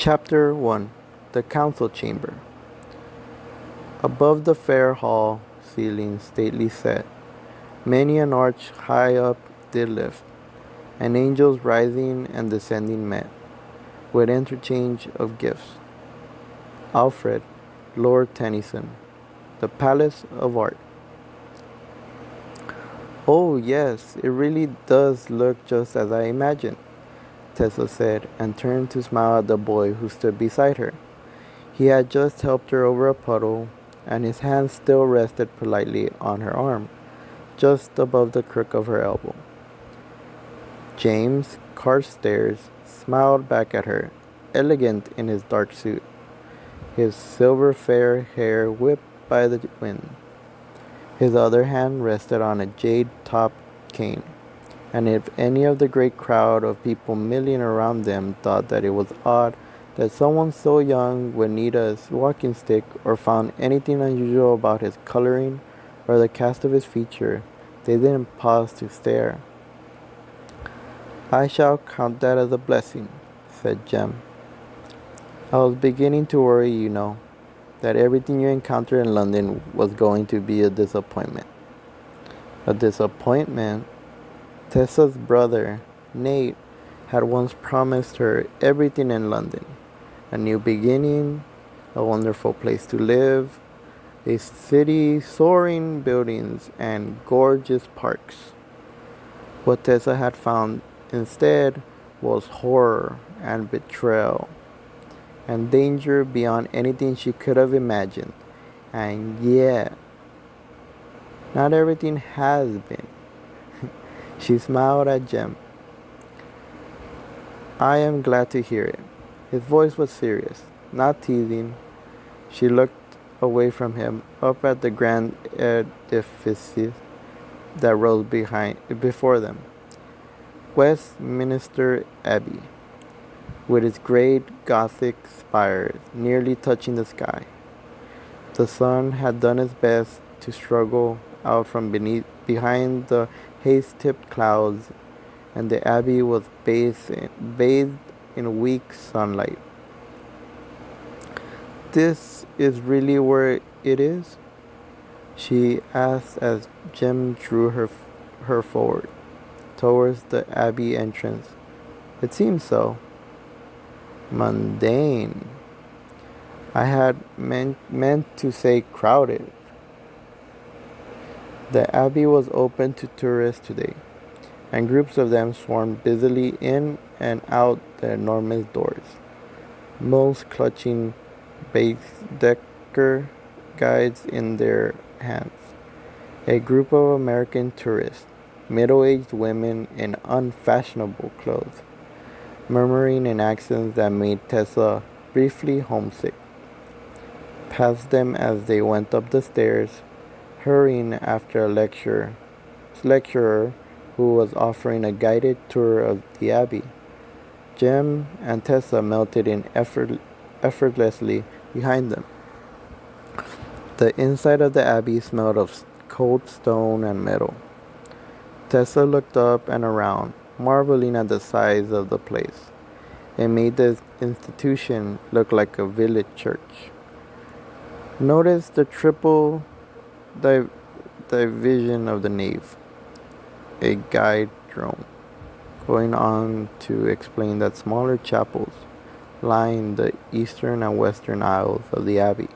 Chapter 1 The Council Chamber. Above the fair hall ceiling stately set, many an arch high up did lift, and angels rising and descending met, with interchange of gifts. Alfred, Lord Tennyson, The Palace of Art. "Oh, yes, it really does look just as I imagined," Tessa said, and turned to smile at the boy who stood beside her. He had just helped her over a puddle, and his hand still rested politely on her arm, just above the crook of her elbow. James Carstairs smiled back at her, elegant in his dark suit, his silver fair hair whipped by the wind. His other hand rested on a jade-topped cane, and if any of the great crowd of people milling around them thought that it was odd that someone so young would need a walking stick, or found anything unusual about his coloring or the cast of his feature, they didn't pause to stare. "I shall count that as a blessing," said Jem. "I was beginning to worry, you know, that everything you encountered in London was going to be a disappointment." "A disappointment?" Tessa's brother, Nate, had once promised her everything in London. A new beginning, a wonderful place to live, a city soaring buildings, and gorgeous parks. What Tessa had found instead was horror and betrayal, and danger beyond anything she could have imagined. And yet, not everything has been. She smiled at Jem. "I am glad to hear it." His voice was serious, not teasing. She looked away from him, up at the grand edifices that rose before them. Westminster Abbey, with its great Gothic spires nearly touching the sky. The sun had done its best to struggle out from behind the haze-tipped clouds, and the abbey was bathed in weak sunlight. "This is really where it is?" she asked as Jem drew her forward, towards the abbey entrance. "It seems so." "Mundane. I had meant to say crowded." The abbey was open to tourists today, and groups of them swarmed busily in and out the enormous doors, most clutching Baedeker guides in their hands. A group of American tourists, middle-aged women in unfashionable clothes, murmuring in accents that made Tessa briefly homesick, passed them as they went up the stairs, hurrying after a lecturer who was offering a guided tour of the abbey. Jem and Tessa melted in effortlessly behind them. The inside of the abbey smelled of cold stone and metal. Tessa looked up and around, marveling at the size of the place. It made the institution look like a village church. "Notice the triple division of the nave," a guide droned, going on to explain that smaller chapels lined the eastern and western aisles of the abbey.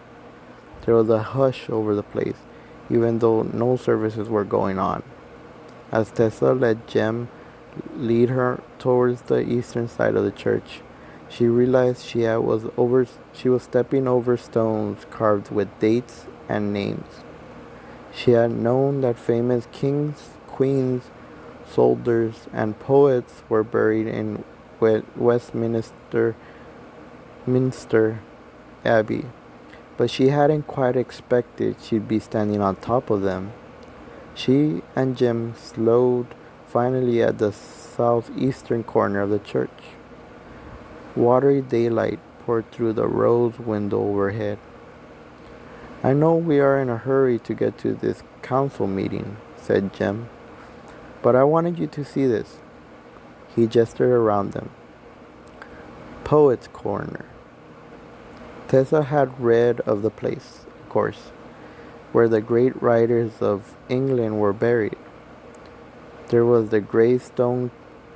There was a hush over the place, even though no services were going on. As Tessa let Jem lead her towards the eastern side of the church, she realized she was stepping over stones carved with dates and names. She had known that famous kings, queens, soldiers, and poets were buried in Westminster Abbey, but she hadn't quite expected she'd be standing on top of them. She and Jem slowed finally at the southeastern corner of the church. Watery daylight poured through the rose window overhead. "I know we are in a hurry to get to this council meeting," said Jem, "but I wanted you to see this." He gestured around them. "Poets' Corner," Tessa had read of the place, of course, where the great writers of England were buried. There was the grey stone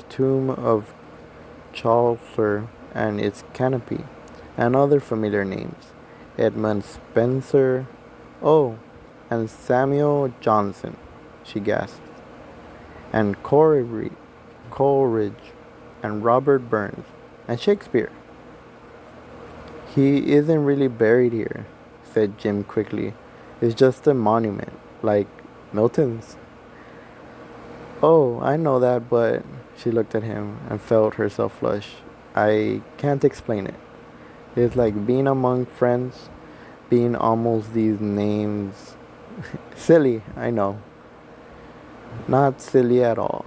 tomb of Chaucer and its canopy, and other familiar names. Edmund Spenser. Oh, and Samuel Johnson, she gasped. And Coleridge, and Robert Burns, and Shakespeare. He isn't really buried here, said Jim quickly. It's just a monument, like Milton's. Oh, I know that, but she looked at him and felt herself flush. I can't explain it. It's like being among friends, being almost these names. Silly, I know. Not silly at all.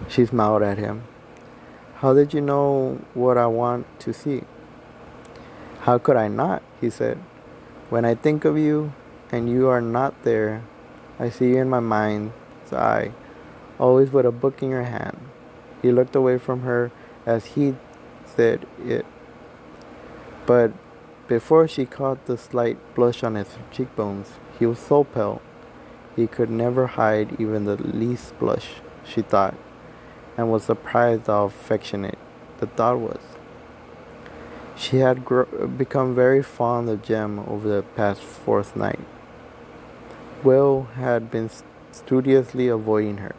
She smiled at him. How did you know what I want to see? How could I not? He said. When I think of you and you are not there, I see you in my mind's eye, always with a book in your hand. He looked away from her as he said it, but before she caught the slight blush on his cheekbones, he was so pale he could never hide even the least blush, she thought, and was surprised how affectionate the thought was. She had become very fond of Jem over the past fourth night. Will had been studiously avoiding her.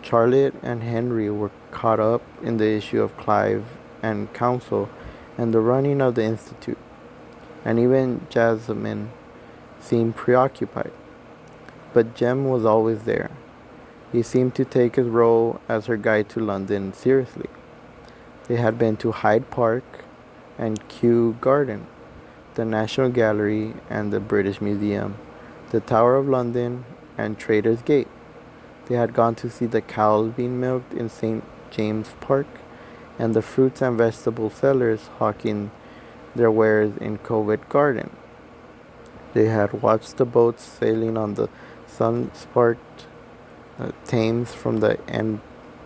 Charlotte and Henry were caught up in the issue of Clive and Council and the running of the Institute, and even Jasmine seemed preoccupied. But Jem was always there. He seemed to take his role as her guide to London seriously. They had been to Hyde Park and Kew Garden, the National Gallery and the British Museum, the Tower of London and Trader's Gate. They had gone to see the cows being milked in St. James Park and the fruits and vegetable sellers hawking their wares in Covent Garden. They had watched the boats sailing on the sun-sparked Thames from the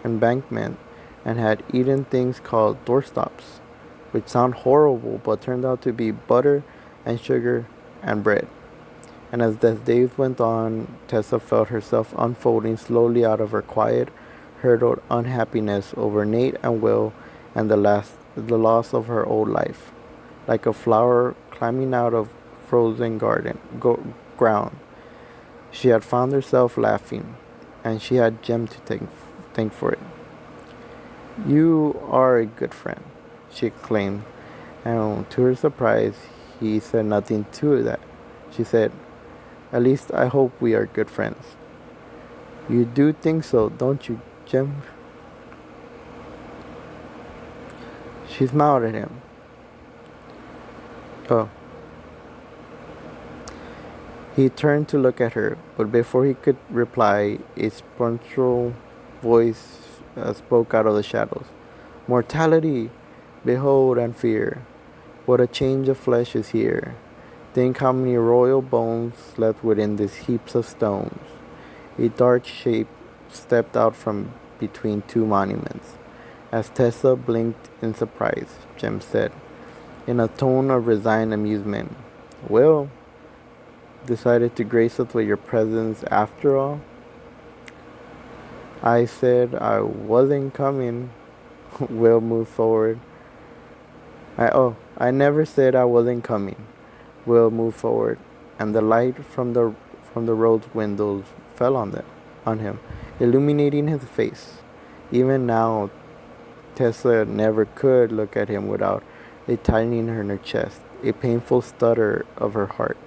embankment and had eaten things called doorstops, which sound horrible but turned out to be butter and sugar and bread. And as the days went on, Tessa felt herself unfolding slowly out of her quiet, hurdled unhappiness over Nate and Will and the loss of her old life, like a flower climbing out of frozen ground. She had found herself laughing, and she had Jem to thank for it. You are a good friend, she exclaimed, and to her surprise, he said nothing to that. She said, at least I hope we are good friends. You do think so, don't you, Jem? She smiled at him. Oh. He turned to look at her, but before he could reply, a spiritual voice spoke out of the shadows. Mortality! Behold and fear! What a change of flesh is here! Think how many royal bones slept within these heaps of stones. A dark shape stepped out from between two monuments. As Tessa blinked in surprise, Jem said, in a tone of resigned amusement, Will, decided to grace us with your presence after all? I said I wasn't coming. Will moved forward. I never said I wasn't coming. Will moved forward, and the light from the road's windows fell on him, illuminating his face. Even now, Tessa never could look at him without a tightening in her chest, a painful stutter of her heart.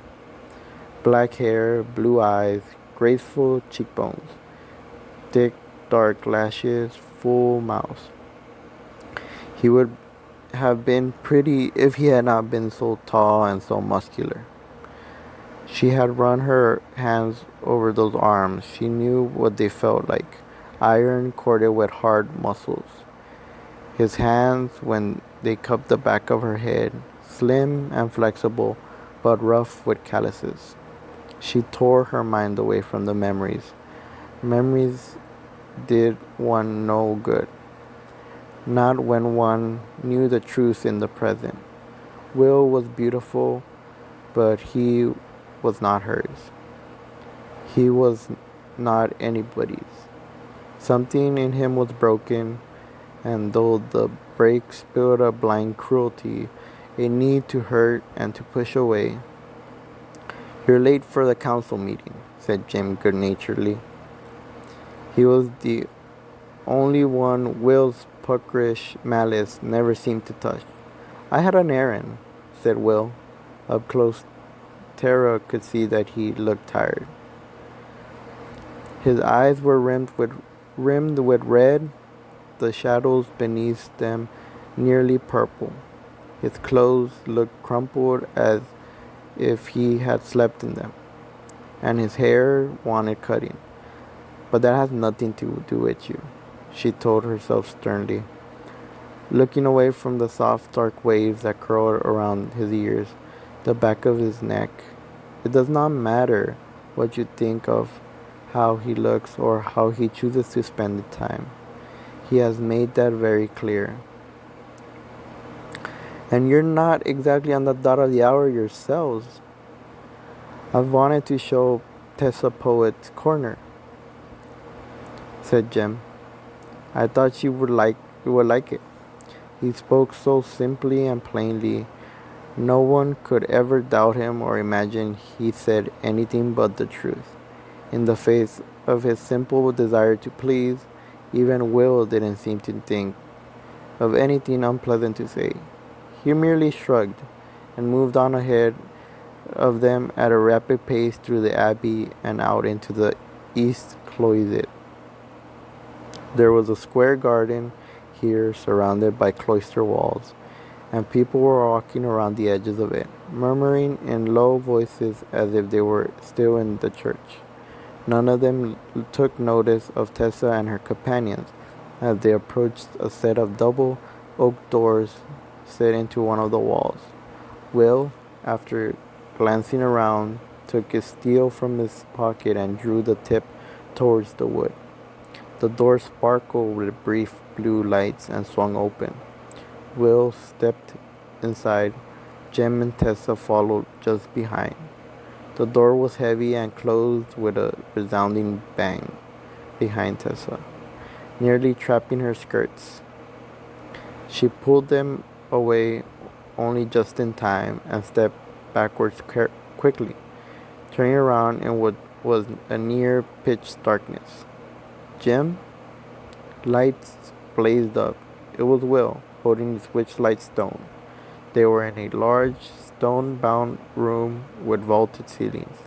Black hair, blue eyes, graceful cheekbones, thick, dark lashes, full mouth. He would have been pretty if he had not been so tall and so muscular. She had run her hands over those arms. She knew what they felt like, iron corded with hard muscles. His hands, when they cupped the back of her head, slim and flexible, but rough with calluses. She tore her mind away from the memories. Memories did one no good. not when one knew the truth in the present. Will was beautiful, but he was not hers. He was not anybody's. Something in him was broken, and though the break spilled a blind cruelty, a need to hurt and to push away. "You're late for the council meeting," said Jim good-naturedly. He was the only one Will's puckerish malice never seemed to touch. "I had an errand," said Will. Up close, Tara could see that he looked tired. His eyes were rimmed with red, the shadows beneath them nearly purple. His clothes looked crumpled as if he had slept in them, and his hair wanted cutting. "But that has nothing to do with you," she told herself sternly, looking away from the soft dark waves that curled around his ears, the back of his neck. "It does not matter what you think of how he looks or how he chooses to spend the time. He has made that very clear. And you're not exactly on the dot of the hour yourselves." "I've wanted to show Tessa Poet's Corner," said Jem. "I thought you would like it." He spoke so simply and plainly, no one could ever doubt him or imagine he said anything but the truth. In the face of his simple desire to please, even Will didn't seem to think of anything unpleasant to say. He merely shrugged and moved on ahead of them at a rapid pace through the abbey and out into the east cloiset. There was a square garden here surrounded by cloister walls, and people were walking around the edges of it, murmuring in low voices as if they were still in the church. None of them took notice of Tessa and her companions as they approached a set of double oak doors set into one of the walls. Will, after glancing around, took his steel from his pocket and drew the tip towards the wood. The door sparkled with brief blue lights and swung open. Will stepped inside. Jem and Tessa followed just behind. The door was heavy and closed with a resounding bang behind Tessa, nearly trapping her skirts. She pulled them away only just in time and stepped backwards quickly, turning around in what was a near pitch darkness. "Jim?" Lights blazed up. It was Will, holding his witchlight stone. They were in a large, stone-bound room with vaulted ceilings.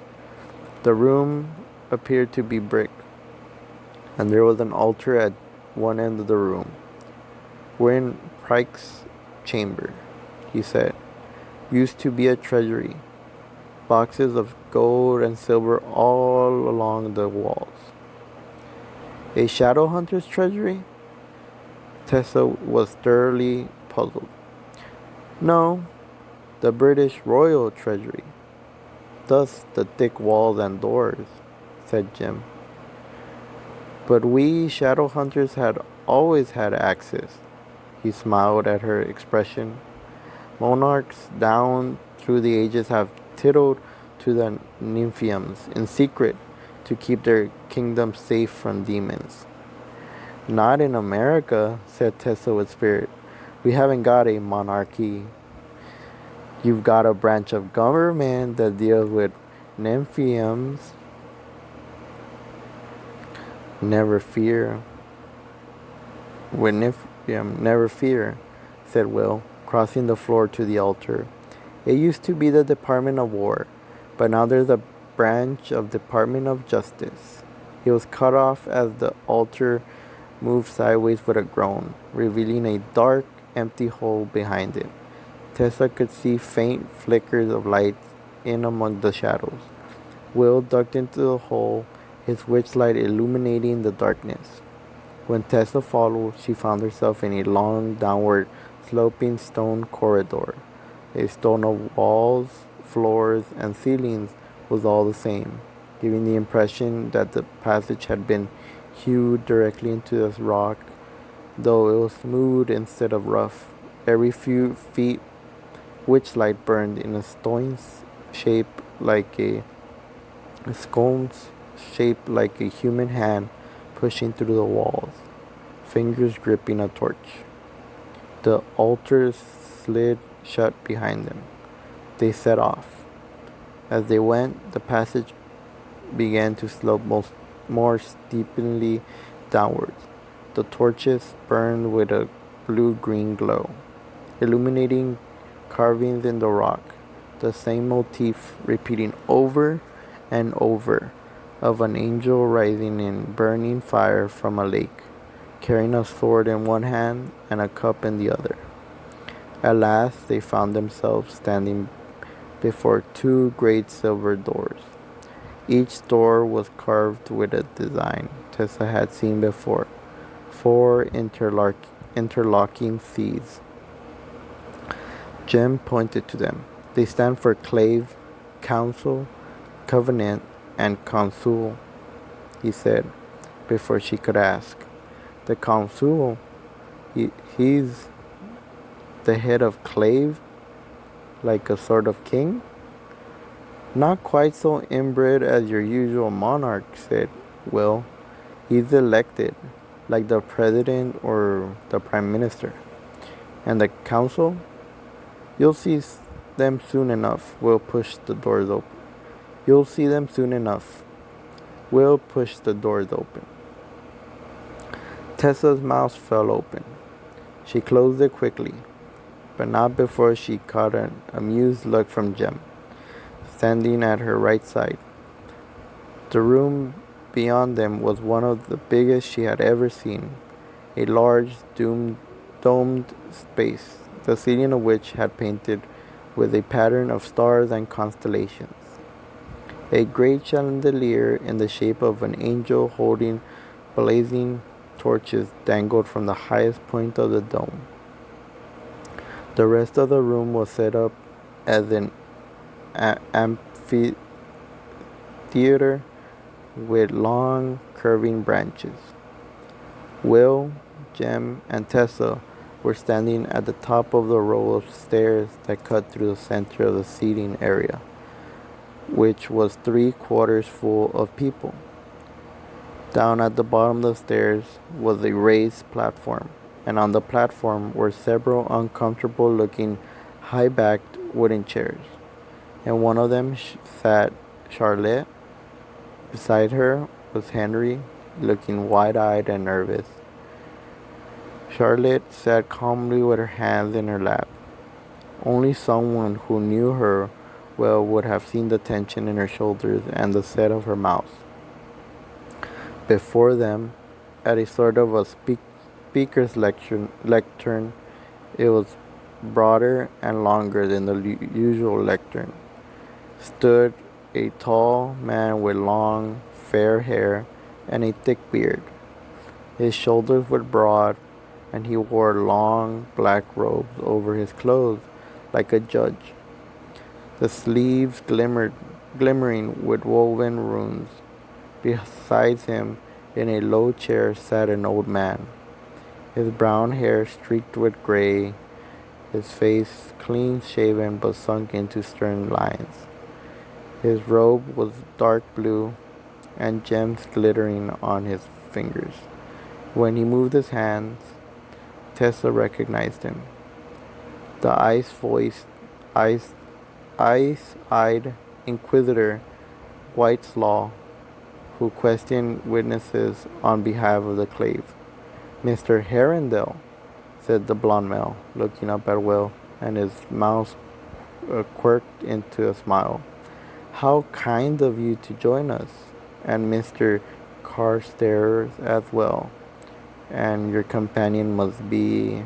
The room appeared to be brick, and there was an altar at one end of the room. "We're in Pike's chamber," he said. "Used to be a treasury. Boxes of gold and silver all along the walls." "A shadow hunter's treasury?" Tessa was thoroughly puzzled. "No, the British Royal Treasury. Thus the thick walls and doors," said Jim. "But we shadow hunters had always had access." He smiled at her expression. "Monarchs down through the ages have tittled to the nymphiums in secret to keep their kingdom safe from demons." "Not in America," said Tessa with spirit. "We haven't got a monarchy." "You've got a branch of government that deals with nymphiums." "Never fear." "With nymphium, never fear," said Will, crossing the floor to the altar. "It used to be the Department of War, but now there's a branch of Department of Justice." He was cut off as the altar moved sideways with a groan, revealing a dark, empty hole behind it. Tessa could see faint flickers of light in among the shadows. Will ducked into the hole, his witchlight illuminating the darkness. When Tessa followed, she found herself in a long, downward sloping stone corridor. A stone of walls, floors, and ceilings was all the same, giving the impression that the passage had been hewed directly into the rock though it was smooth instead of rough. Every few feet, witchlight burned in a stone's shape like a scone's shaped like a human hand pushing through the walls, fingers gripping a torch. The altar slid shut behind them. They set off. As they went, the passage began to slope more steeply downwards. The torches burned with a blue-green glow, illuminating carvings in the rock, the same motif repeating over and over of an angel rising in burning fire from a lake, carrying a sword in one hand and a cup in the other. At last they found themselves standing before two great silver doors. Each door was carved with a design Tessa had seen before, four interlocking C's. Jem pointed to them. They stand for Clave, Council, Covenant, and Consul, he said, before she could ask. The Consul? He's the head of Clave? Like a sort of king? Not quite so inbred as your usual monarch, said Will. He's elected, like the president or the prime minister. And the council? You'll see them soon enough. Will pushed the doors open. You'll see them soon enough. Will pushed the doors open. Tessa's mouth fell open. She closed it quickly, but not before she caught an amused look from Jem, standing at her right side. The room beyond them was one of the biggest she had ever seen, a large domed space, the ceiling of which had painted with a pattern of stars and constellations. A great chandelier in the shape of an angel holding blazing torches dangled from the highest point of the dome. The rest of the room was set up as an amphitheater with long, curving branches. Will, Jem, and Tessa were standing at the top of the row of stairs that cut through the center of the seating area, which was 3/4 full of people. Down at the bottom of the stairs was a raised platform, and on the platform were several uncomfortable-looking, high-backed wooden chairs. In one of them sat Charlotte. Beside her was Henry, looking wide-eyed and nervous. Charlotte sat calmly with her hands in her lap. Only someone who knew her well would have seen the tension in her shoulders and the set of her mouth. Before them, at a sort of a speaker's lectern, it was broader and longer than the usual lectern, stood a tall man with long, fair hair and a thick beard. His shoulders were broad, and he wore long black robes over his clothes, like a judge. The sleeves glimmering with woven runes. Beside him, in a low chair, sat an old man, his brown hair streaked with gray, his face clean-shaven but sunk into stern lines. His robe was dark blue, and gems glittering on his fingers. When he moved his hands, Tessa recognized him. The ice-eyed inquisitor, Whiteslaw, who questioned witnesses on behalf of the Clave. Mr. Herondale, said the blond male, looking up at Will, and his mouth quirked into a smile. How kind of you to join us, and Mr. Carstairs as well. And your companion must be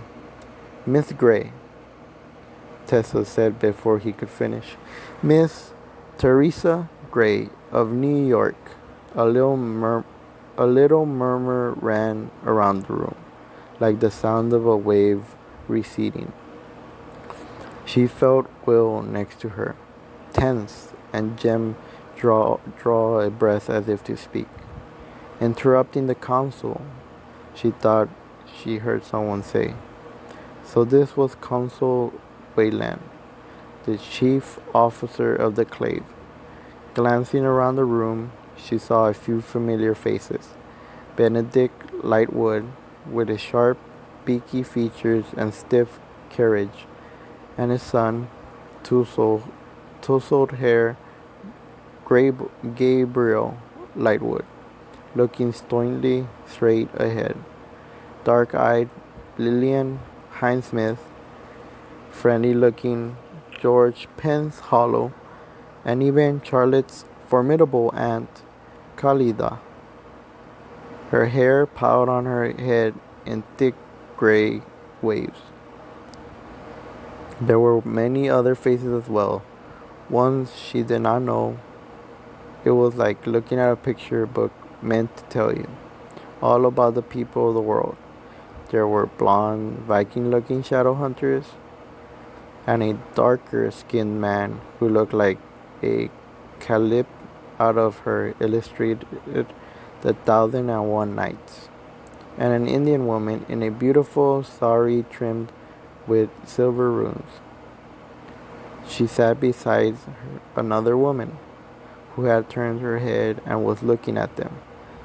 Miss Gray, Tessa said before he could finish. Miss Teresa Gray of New York. A little murmur ran around the room, like the sound of a wave receding. She felt Will next to her, tense, and Jem draw a breath as if to speak. Interrupting the council, she thought she heard someone say. So this was Consul Wayland, the chief officer of the clave. Glancing around the room, she saw a few familiar faces. Benedict Lightwood, with his sharp, beaky features and stiff carriage, and his son, tousled hair, Gabriel Lightwood, looking sternly straight ahead. Dark-eyed Lillian Hinesmith, friendly-looking George Hollow, and even Charlotte's formidable aunt, Khalida. Her hair piled on her head in thick gray waves. There were many other faces as well, ones she did not know. It was like looking at a picture book meant to tell you all about the people of the world. There were blonde, Viking-looking shadow hunters, and a darker-skinned man who looked like a Caliph out of her illustrated The 1001 Nights, and an Indian woman in a beautiful sari trimmed with silver runes. She sat beside another woman who had turned her head and was looking at them.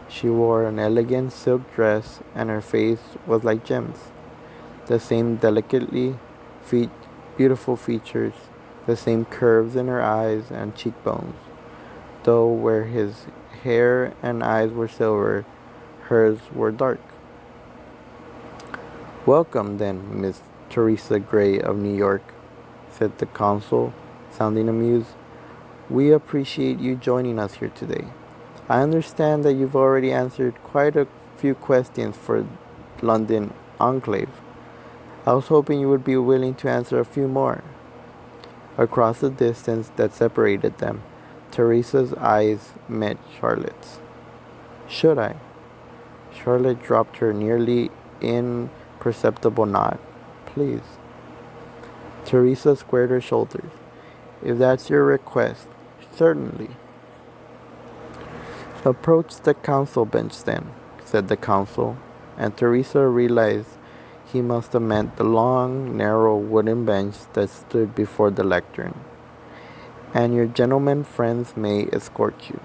She wore an elegant silk dress and her face was like gems. The same beautiful features, the same curves in her eyes and cheekbones, though where his hair and eyes were silver, hers were dark. Welcome, then, Miss Teresa Gray of New York, said the consul, sounding amused. We appreciate you joining us here today. I understand that you've already answered quite a few questions for London Enclave. I was hoping you would be willing to answer a few more. Across the distance that separated them, Teresa's eyes met Charlotte's. Should I? Charlotte dropped her nearly imperceptible nod. Please. Teresa squared her shoulders. If that's your request, certainly. Approach the council bench then, said the consul, and Teresa realized he must have meant the long, narrow wooden bench that stood before the lectern. And your gentlemen friends may escort you.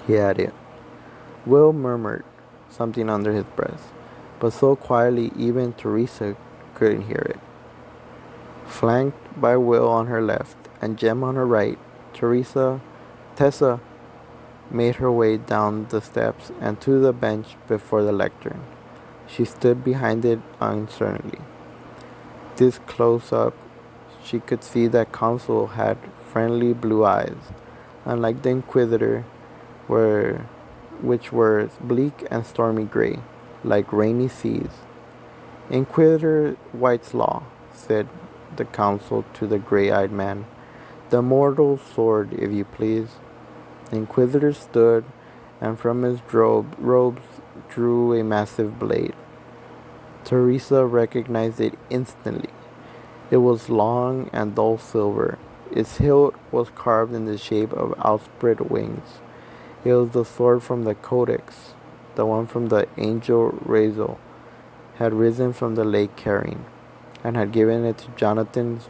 He added. Will murmured something under his breath, but so quietly even Teresa couldn't hear it. Flanked by Will on her left and Jem on her right, Tessa made her way down the steps and to the bench before the lectern. She stood behind it uncertainly. This close up, she could see that Consul had friendly blue eyes, unlike the Inquisitor, which were bleak and stormy gray, like rainy seas. Inquisitor White's Law, said the consul to the gray-eyed man. The mortal sword, if you please. The Inquisitor stood, and from his robes drew a massive blade. Teresa recognized it instantly. It was long and dull silver. Its hilt was carved in the shape of outspread wings. It was the sword from the Codex, the one from the angel Razel had risen from the lake carrying, and had given it to Jonathan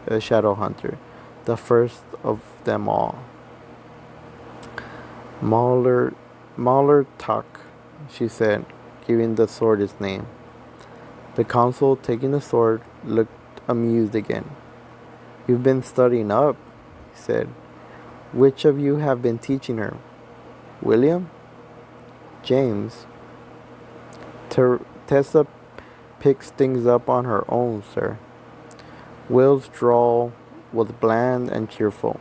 Shadowhunter, the first of them all. Mauler Tuck, she said, giving the sword its name. The consul, taking the sword, looked amused again. You've been studying up, he said. Which of you have been teaching her? William? James? Tessa picks things up on her own, sir. Will's drawl was bland and cheerful,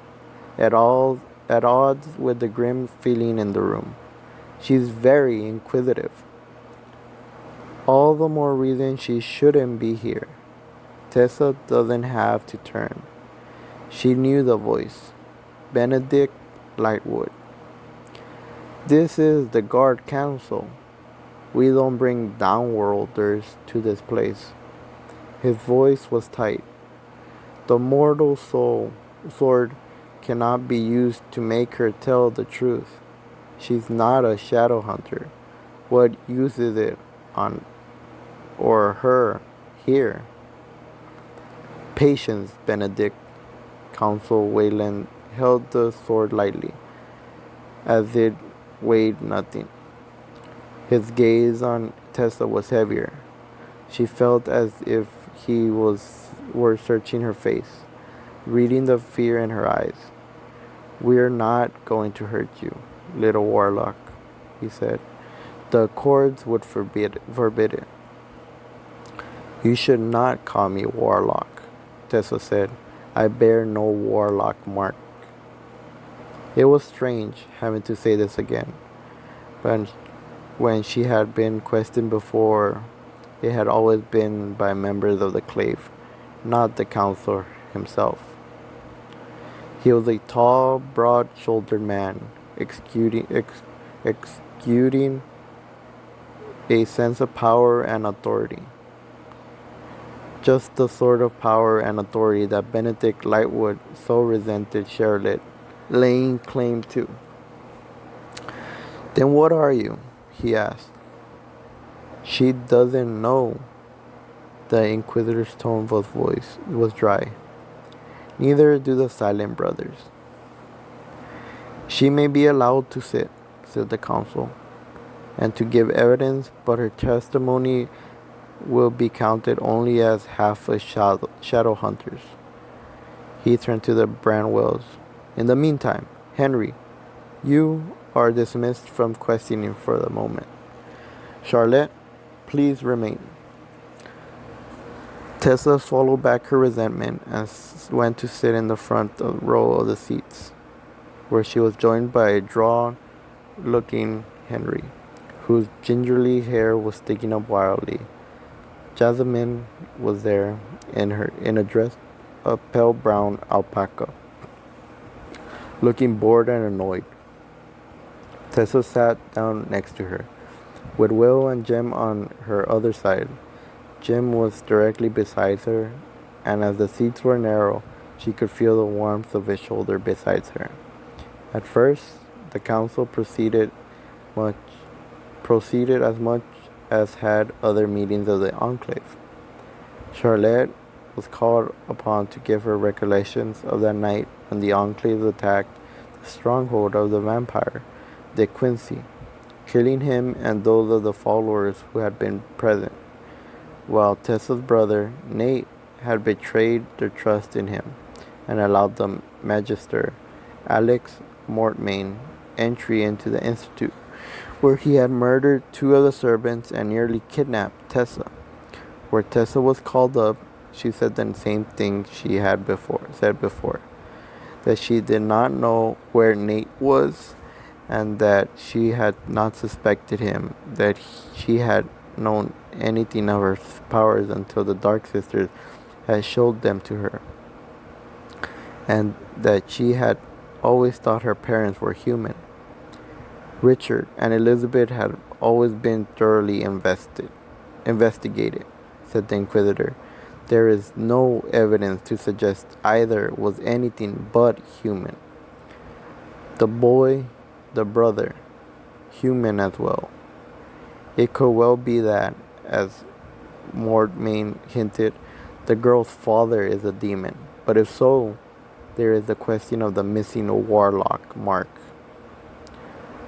at odds with the grim feeling in the room. She's very inquisitive. All the more reason she shouldn't be here. Tessa doesn't have to turn. She knew the voice. Benedict Lightwood. This is the guard council. We don't bring downworlders to this place. His voice was tight. The mortal sword cannot be used to make her tell the truth. She's not a shadow hunter. What use is it on or her here. Patience, Benedict, Counsel Wayland held the sword lightly, as it weighed nothing. His gaze on Tessa was heavier. She felt as if were searching her face, reading the fear in her eyes. "We're not going to hurt you, little warlock," he said. "The accords would forbid it." "You should not call me warlock," Tessa said. "I bear no warlock mark." It was strange having to say this again, but when she had been questioned before, it had always been by members of the clave, not the counselor himself. He was a tall, broad-shouldered man, exuding a sense of power and authority. Just the sort of power and authority that Benedict Lightwood so resented Charlotte laying claim to. "Then what are you?" he asked. "She doesn't know." The Inquisitor's tone of voice was dry. "Neither do the Silent Brothers." "She may be allowed to sit," said the council, "and to give evidence, but her testimony will be counted only as half a shadow hunter's." He turned to the Branwells. "In the meantime, Henry, you are dismissed from questioning for the moment. Charlotte, please remain." Tessa swallowed back her resentment and went to sit in the front row of the seats, where she was joined by a drawn-looking Henry, whose gingerly hair was sticking up wildly. Jasmine was there in a dress of pale brown alpaca, looking bored and annoyed. Tessa sat down next to her, with Will and Jem on her other side. Jim was directly beside her, and as the seats were narrow, she could feel the warmth of his shoulder beside her. At first, the council proceeded as much as had other meetings of the Enclave. Charlotte was called upon to give her recollections of that night when the Enclave attacked the stronghold of the vampire, De Quincy, killing him and those of the followers who had been present, while Tessa's brother, Nate, had betrayed their trust in him and allowed the Magister, Alex Mortmain, entry into the Institute, where he had murdered two of the servants and nearly kidnapped Tessa. Where Tessa was called up, she said the same thing she had said before, that she did not know where Nate was, and that she had not suspected him, that she had known anything of her powers until the Dark Sisters had showed them to her, and that she had always thought her parents were human. Richard and Elizabeth had always been thoroughly investigated, said the Inquisitor. There is no evidence to suggest either was anything but human. The boy, the brother, human as well. It could well be that, as Mortmain hinted, the girl's father is a demon. But if so, there is the question of the missing warlock mark.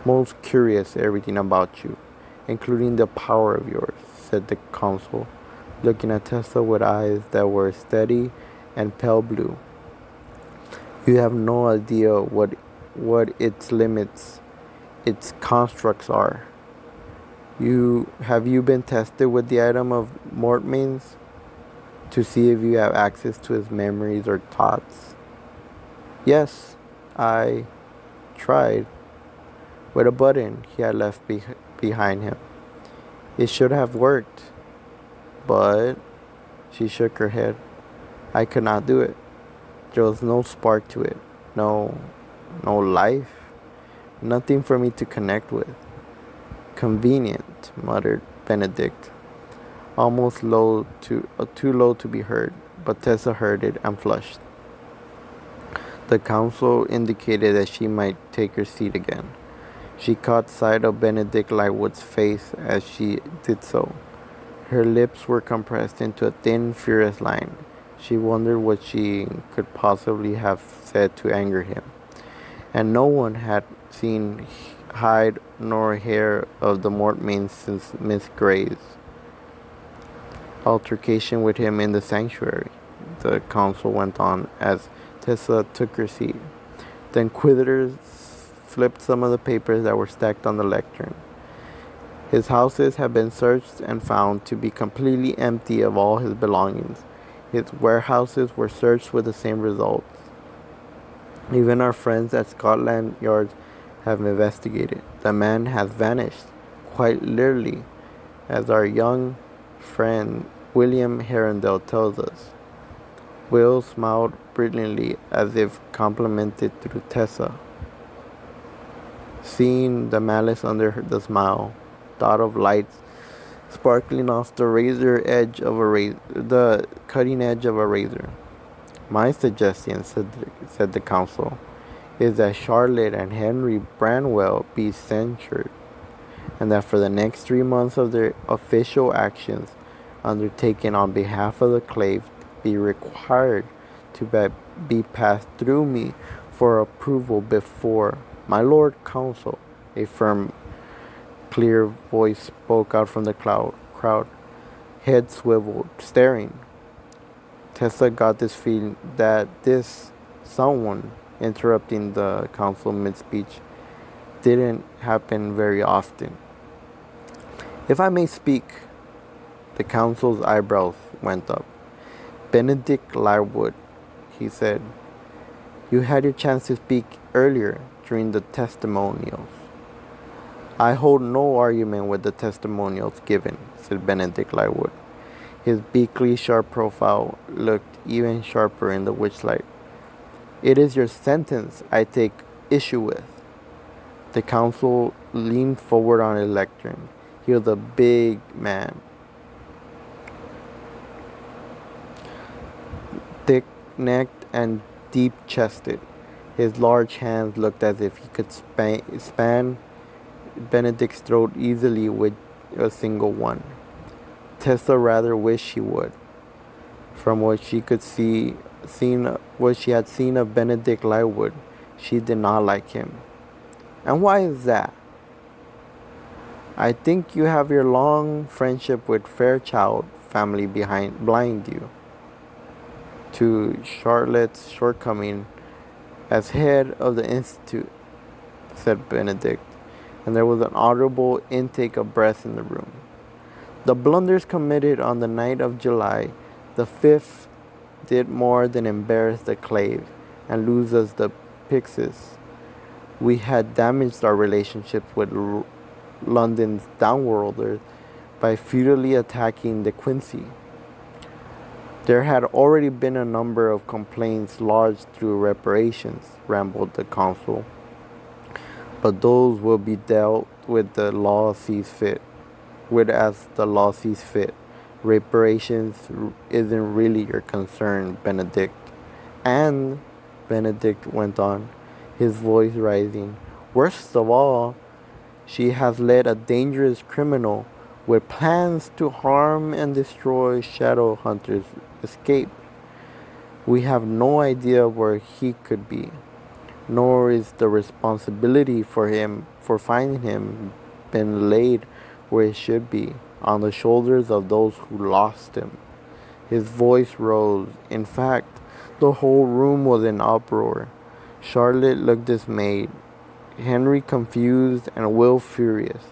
Most curious everything about you, including the power of yours, said the council, looking at Tessa with eyes that were steady and pale blue. You have no idea what its limits, its constructs are. Have you been tested with the item of Mortmain's to see if you have access to his memories or thoughts? Yes, I tried. With a button he had left behind him. It should have worked, but she shook her head. I could not do it. There was no spark to it, no life, nothing for me to connect with. Convenient, muttered Benedict, almost too low to be heard, but Tessa heard it and flushed. The council indicated that she might take her seat again. She caught sight of Benedict Lightwood's face as she did so. Her lips were compressed into a thin, furious line. She wondered what she could possibly have said to anger him. And no one had seen hide nor hair of the Mortmains since Miss Gray's altercation with him in the sanctuary, the counsel went on as Tessa took her seat. The inquisitors flipped some of the papers that were stacked on the lectern. His houses had been searched and found to be completely empty of all his belongings. His warehouses were searched with the same results. Even our friends at Scotland Yard have investigated. The man has vanished, quite literally, as our young friend William Herondale tells us. Will smiled brilliantly as if complimented through Tessa. Seeing the malice under the smile, dot of lights sparkling off the the cutting edge of a razor. My suggestion, said the counsel, is that Charlotte and Henry Branwell be censured, and that for the next 3 months of their official actions undertaken on behalf of the Clave be required to be passed through me for approval before my Lord Counsel. A firm, clear voice spoke out from the crowd, head swiveled, staring. Tessa got this feeling that this someone interrupting the counsel mid-speech didn't happen very often. If I may speak, the counsel's eyebrows went up. Benedict Lightwood, he said, you had your chance to speak earlier during the testimonials. I hold no argument with the testimonials given, said Benedict Lightwood. His beakly, sharp profile looked even sharper in the witchlight. It is your sentence I take issue with. The counsel leaned forward on his lectern. He was a big man, thick-necked and deep-chested. His large hands looked as if he could span Benedict's throat easily with a single one. Tessa rather wished he would. From what she had seen of Benedict Lightwood, she did not like him. And why is that? I think you have your long friendship with Fairchild family blind you to Charlotte's shortcoming as head of the institute, said Benedict, and there was an audible intake of breath in the room. The blunders committed on the night of July the 5th did more than embarrass the Clave and lose us the Pyxis. We had damaged our relationships with London's downworlders by futilely attacking De Quincey. There had already been a number of complaints lodged through reparations, rambled the counsel, but those will be dealt with the law sees fit. As the law sees fit. Reparations isn't really your concern, Benedict. And, Benedict went on, his voice rising, worst of all, she has let a dangerous criminal with plans to harm and destroy shadow hunters escape. We have no idea where he could be, nor is the responsibility for finding him been laid where it should be, on the shoulders of those who lost him. His voice rose. In fact, the whole room was in uproar. Charlotte looked dismayed, Henry confused, and Will furious.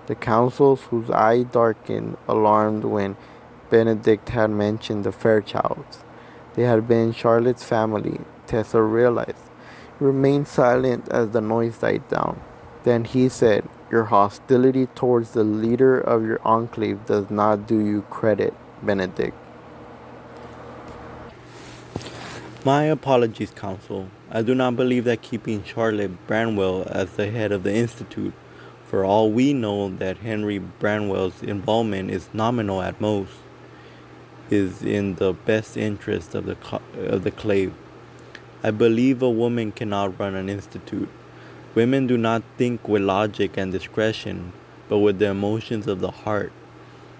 The counsels, whose eye darkened, alarmed when Benedict had mentioned the Fairchilds. They had been Charlotte's family, Tessa realized. He remained silent as the noise died down. Then he said, your hostility towards the leader of your enclave does not do you credit, Benedict. My apologies, counsel. I do not believe that keeping Charlotte Branwell as the head of the Institute, for all we know that Henry Branwell's involvement is nominal at most, is in the best interest of the Clave. I believe a woman cannot run an institute. Women do not think with logic and discretion, but with the emotions of the heart.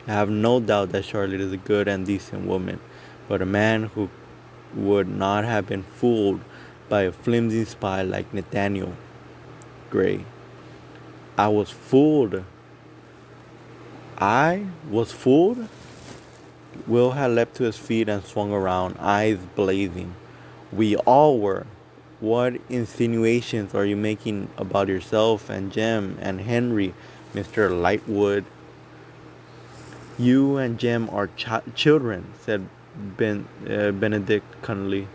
I have no doubt that Charlotte is a good and decent woman, but a man who would not have been fooled by a flimsy spy like Nathaniel Gray. I was fooled. I was fooled? Will had leapt to his feet and swung around, eyes blazing. We all were. What insinuations are you making about yourself and Jem and Henry, Mr. Lightwood? You and Jem are children, said Benedict cunningly.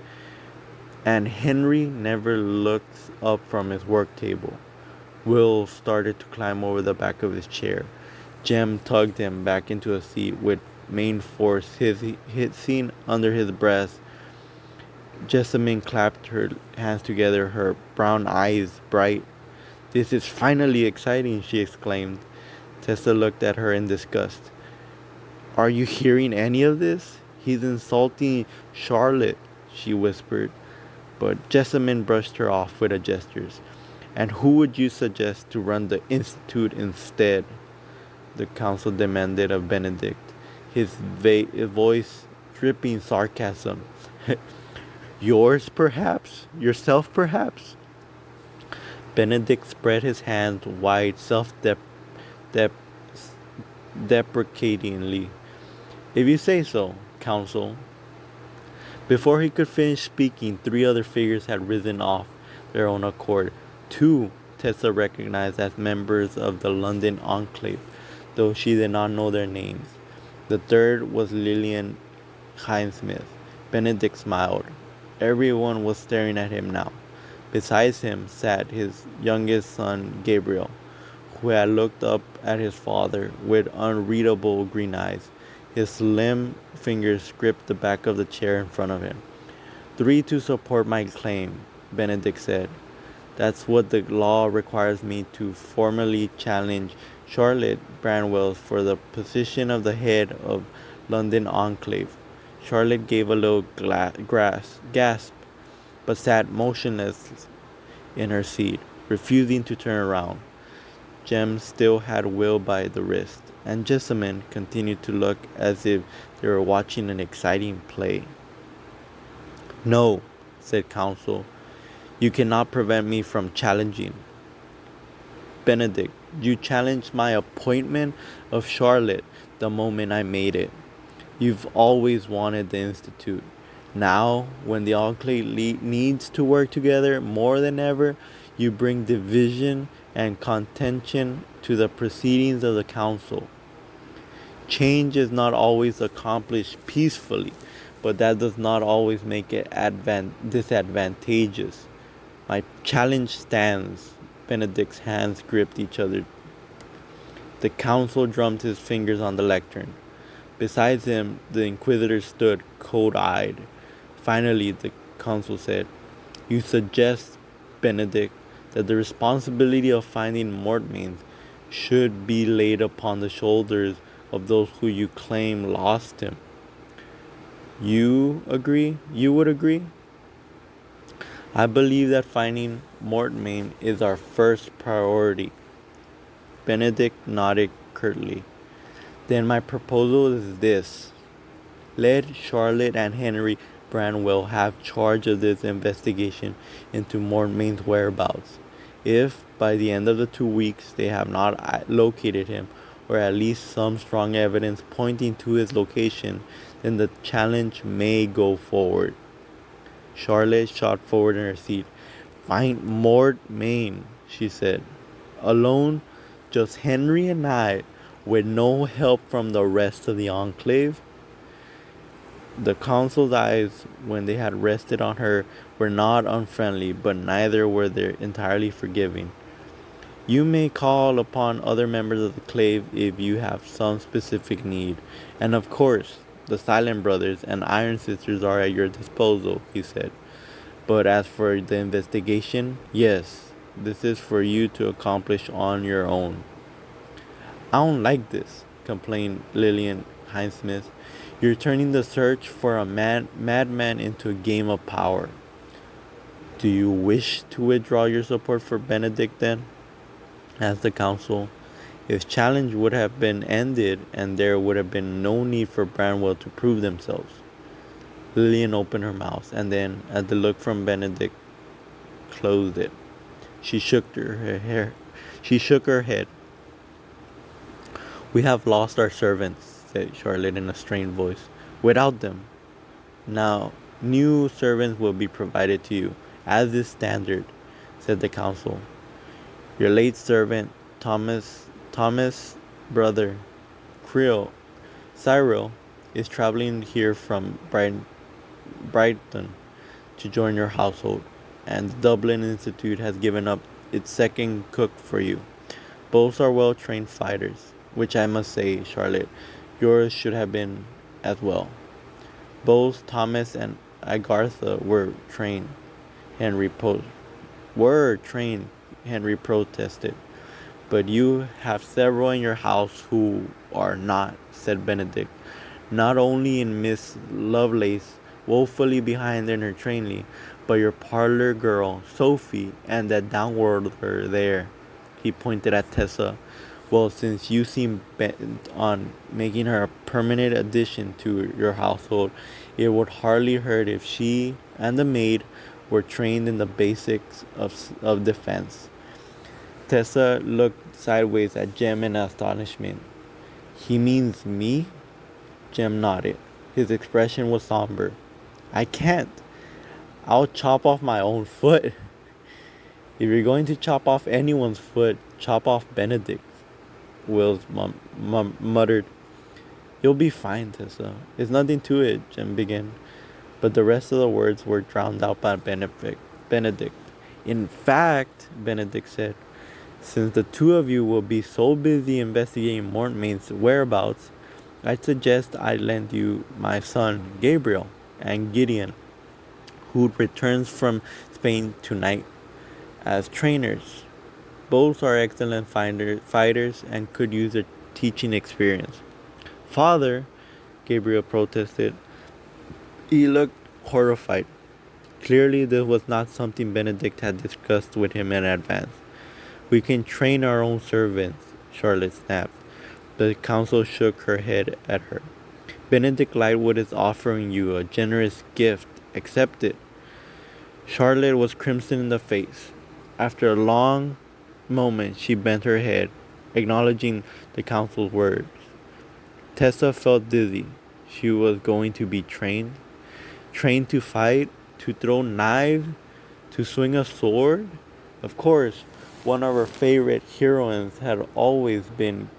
And Henry never looks up from his work table. Will started to climb over the back of his chair. Jem tugged him back into a seat with main force, hissing under his breath. Jessamine clapped her hands together, her brown eyes bright. This is finally exciting, she exclaimed. Tessa looked at her in disgust. Are you hearing any of this? He's insulting Charlotte, she whispered. But Jessamine brushed her off with a gesture. And who would you suggest to run the institute instead? The council demanded of Benedict, his voice dripping sarcasm. Yours, perhaps? Yourself, perhaps? Benedict spread his hands wide deprecatingly. If you say so, counsel. Before he could finish speaking, 3 other figures had risen off their own accord. 2 Tessa recognized as members of the London Enclave, though she did not know their names. The third was Lillian Hinesmith. Benedict smiled. Everyone was staring at him now. Beside him sat his youngest son, Gabriel, who had looked up at his father with unreadable green eyes. His slim fingers gripped the back of the chair in front of him. 3 to support my claim, Benedict said. That's what the law requires me to formally challenge Charlotte Branwell for the position of the head of London Enclave. Charlotte gave a little gasp, but sat motionless in her seat, refusing to turn around. Jem still had Will by the wrist, and Jessamine continued to look as if they were watching an exciting play. No, said counsel, you cannot prevent me from challenging. Benedict, you challenged my appointment of Charlotte the moment I made it. You've always wanted the Institute. Now, when the Enclave needs to work together more than ever, you bring division and contention to the proceedings of the Council. Change is not always accomplished peacefully, but that does not always make it disadvantageous. My challenge stands. Benedict's hands gripped each other. The counsel drummed his fingers on the lectern. Beside him, the inquisitor stood cold-eyed. Finally, the counsel said, You suggest, Benedict, that the responsibility of finding Mortmain should be laid upon the shoulders of those who you claim lost him. You agree? You would agree? I believe that finding Mortmain is our first priority. Benedict nodded curtly. Then my proposal is this. Let Charlotte and Henry Branwell have charge of this investigation into Mortmain's whereabouts. If, by the end of the 2 weeks, they have not located him, or at least some strong evidence pointing to his location, then the challenge may go forward. Charlotte shot forward in her seat. Find Mortmain, she said. Alone, just Henry and I, with no help from the rest of the Enclave? The counsel's eyes, when they had rested on her, were not unfriendly, but neither were they entirely forgiving. You may call upon other members of the Clave if you have some specific need. And of course, the Silent Brothers and Iron Sisters are at your disposal, he said. But as for the investigation, yes, this is for you to accomplish on your own. I don't like this, complained Lillian Hinesmith. You're turning the search for a madman into a game of power. Do you wish to withdraw your support for Benedict then? Asked the council. His challenge would have been ended, and there would have been no need for Branwell to prove themselves. Lillian opened her mouth, and then, at the look from Benedict, closed it. She shook her head. We have lost our servants, said Charlotte in a strained voice. Without them. Now, new servants will be provided to you, as is standard, said the council. Your late servant, Thomas' brother, Cyril, is traveling here from Brighton to join your household, and the Dublin Institute has given up its second cook for you. Both are well-trained fighters, which I must say, Charlotte, yours should have been as well. Both Thomas and Agartha were trained, Henry protested. But you have several in your house who are not, said Benedict. Not only in Miss Lovelace, woefully behind in her training, but your parlor girl, Sophie, and that downworlder there. He pointed at Tessa. Well, since you seem bent on making her a permanent addition to your household, it would hardly hurt if she and the maid were trained in the basics of defense. Tessa looked sideways at Jem in astonishment. He means me? Jem nodded. His expression was somber. I can't. I'll chop off my own foot. If you're going to chop off anyone's foot, chop off Benedict's, Wills muttered. You'll be fine, Tessa. It's nothing to it, Jem began. But the rest of the words were drowned out by Benedict. In fact, Benedict said, since the two of you will be so busy investigating Mortmain's whereabouts, I'd suggest I lend you my son, Gabriel, and Gideon, who returns from Spain tonight, as trainers. Both are excellent fighters and could use a teaching experience. Father, Gabriel protested. He looked horrified. Clearly, this was not something Benedict had discussed with him in advance. We can train our own servants, Charlotte snapped. The council shook her head at her. Benedict Lightwood is offering you a generous gift. Accept it. Charlotte was crimson in the face. After a long moment, she bent her head, acknowledging the council's words. Tessa felt dizzy. She was going to be trained to fight, to throw knives, to swing a sword. Of course, one of her favorite heroines had always been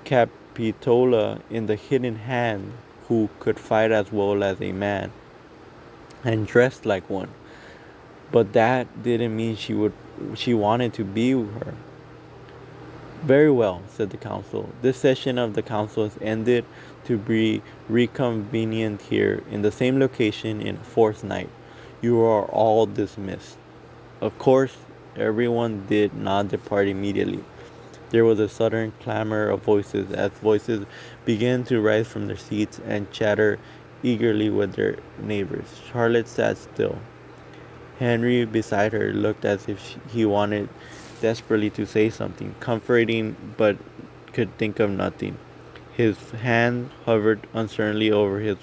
Capitola in The Hidden Hand, who could fight as well as a man and dressed like one. But that didn't mean she wanted to be with her. Very well, said the council. This session of the council is ended, to be reconvened here in the same location in a fortnight. You are all dismissed. Of course, everyone did not depart immediately. There was a sudden clamor of voices as voices began to rise from their seats and chatter eagerly with their neighbors. Charlotte sat still. Henry beside her looked as if he wanted desperately to say something comforting, but could think of nothing. His hand hovered uncertainly over his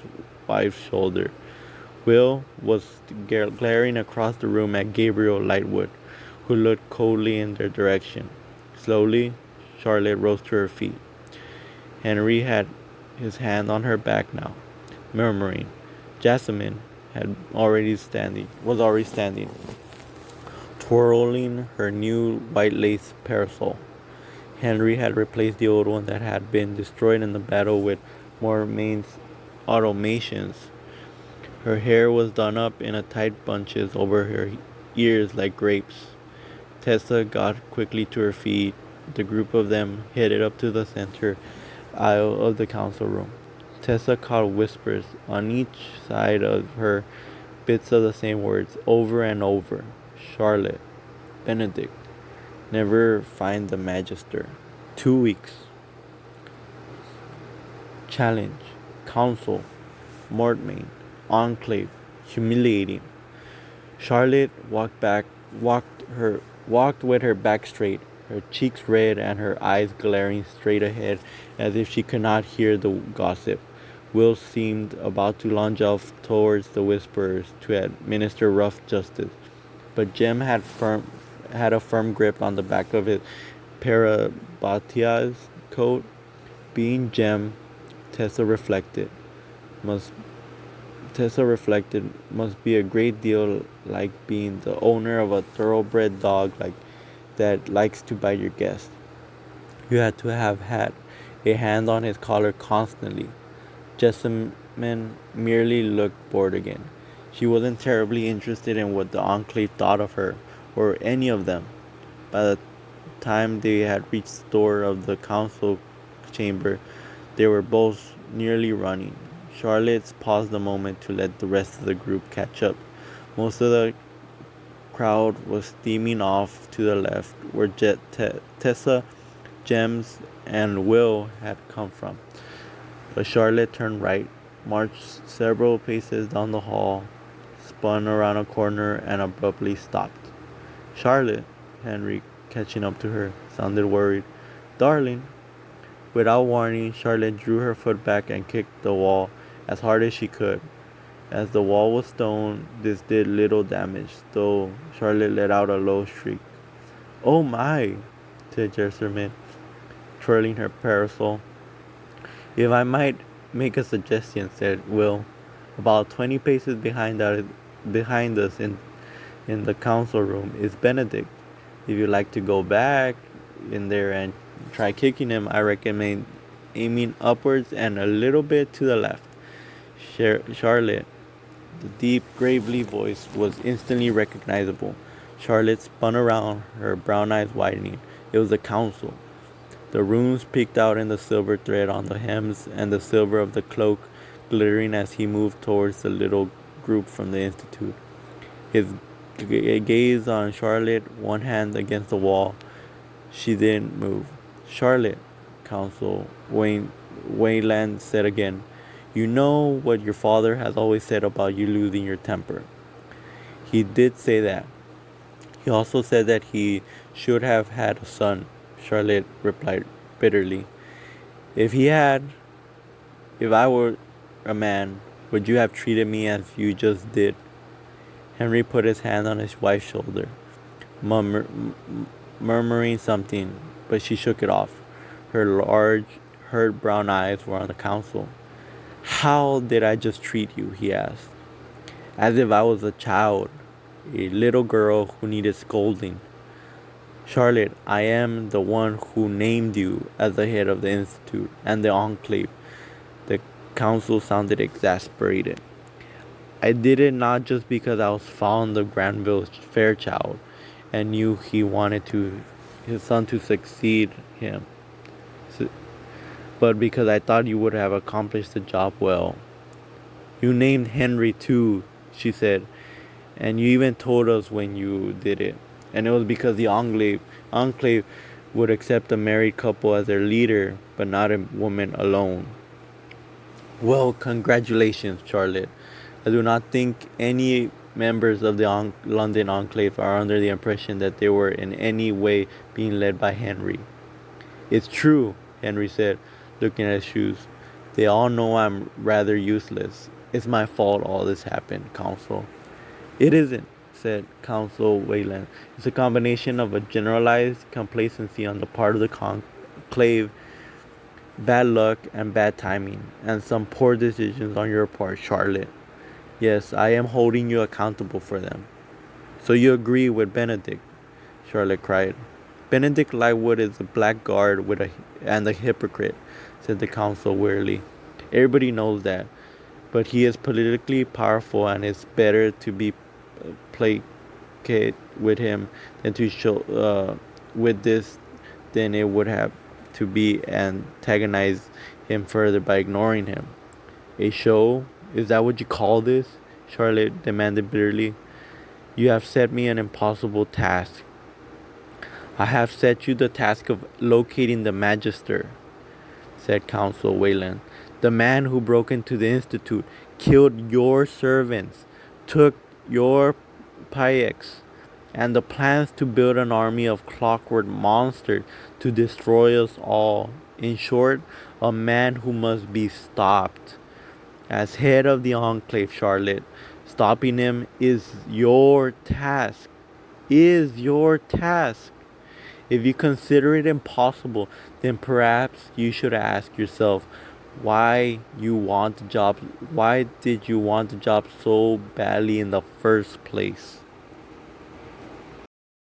wife's shoulder. Will was glaring across the room at Gabriel Lightwood, who looked coldly in their direction. Slowly, Charlotte rose to her feet. Henry had his hand on her back now, murmuring. Jessamine was already standing, twirling her new white lace parasol. Henry had replaced the old one that had been destroyed in the battle with Mortmain's automations. Her hair was done up in a tight bunches over her ears like grapes. Tessa got quickly to her feet. The group of them headed up to the center aisle of the council room. Tessa caught whispers on each side of her, bits of the same words over and over. Charlotte, Benedict, never find the Magister. 2 weeks. Challenge, council, Mortmain, enclave, humiliating. Charlotte walked with her back straight, her cheeks red and her eyes glaring straight ahead as if she could not hear the gossip. Will seemed about to lunge off towards the whisperers to administer rough justice, but Jem had a firm grip on the back of his Parabatia's coat. Being Jem, Tessa reflected, must must be a great deal like being the owner of a thoroughbred dog that likes to bite your guests. You had to have had a hand on his collar constantly. Jessamine merely looked bored again. She wasn't terribly interested in what the Enclave thought of her, or any of them. By the time they had reached the door of the council chamber, they were both nearly running. Charlotte paused a moment to let the rest of the group catch up. Most of the crowd was steaming off to the left, where Tessa, Gems, and Will had come from. But Charlotte turned right, marched several paces down the hall, spun around a corner, and abruptly stopped. Charlotte, Henry, catching up to her, sounded worried. Darling. Without warning, Charlotte drew her foot back and kicked the wall as hard as she could. As the wall was stone, this did little damage, though Charlotte let out a low shriek. "Oh my!" said Jessamine, twirling her parasol. "If I might make a suggestion," said Will, "about 20 paces behind us in the council room is Benedict. If you'd like to go back in there and try kicking him, I recommend aiming upwards and a little bit to the left." Charlotte, the deep, gravely voice was instantly recognizable. Charlotte spun around, her brown eyes widening. It was the council. The runes peeked out in the silver thread on the hems and the silver of the cloak glittering as he moved towards the little group from the institute. His gaze on Charlotte, one hand against the wall. She didn't move. "Charlotte," Counsel Wayland said again, "you know what your father has always said about you losing your temper." "He did say that. He also said that he should have had a son," Charlotte replied bitterly. If I were a man, would you have treated me as you just did?" Henry put his hand on his wife's shoulder, murmuring something, but she shook it off. Her large, hurt brown eyes were on the council. "How did I just treat you?" he asked. "As if I was a child, a little girl who needed scolding." "Charlotte, I am the one who named you as the head of the institute and the enclave." The council sounded exasperated. "I did it not just because I was fond of Granville Fairchild and knew he wanted his son to succeed him, but because I thought you would have accomplished the job well." "You named Henry too," she said, "and you even told us when you did it. And it was because the enclave would accept a married couple as their leader, but not a woman alone." "Well, congratulations, Charlotte. I do not think any members of the London Enclave are under the impression that they were in any way being led by Henry." "It's true," Henry said, looking at his shoes. "They all know I'm rather useless. It's my fault all this happened, Counsel." "It isn't," said Counsel Wayland. "It's a combination of a generalized complacency on the part of the conclave, bad luck and bad timing, and some poor decisions on your part, Charlotte. Yes, I am holding you accountable for them." "So you agree with Benedict?" Charlotte cried. "Benedict Lightwood is a blackguard and a hypocrite," said the council wearily. "Everybody knows that. But he is politically powerful, and it's better to be placate with him than to show with this than it would have to be antagonize him further by ignoring him." "A show? Is that what you call this?" Charlotte demanded bitterly. "You have set me an impossible task." "I have set you the task of locating the magister," said Counsel Wayland. "The man who broke into the institute, killed your servants, took your Piex, and the plans to build an army of clockwork monsters to destroy us all. In short, a man who must be stopped. As head of the Enclave, Charlotte, stopping him is your task. Is your task. If you consider it impossible, then perhaps you should ask yourself why did you want the job so badly in the first place?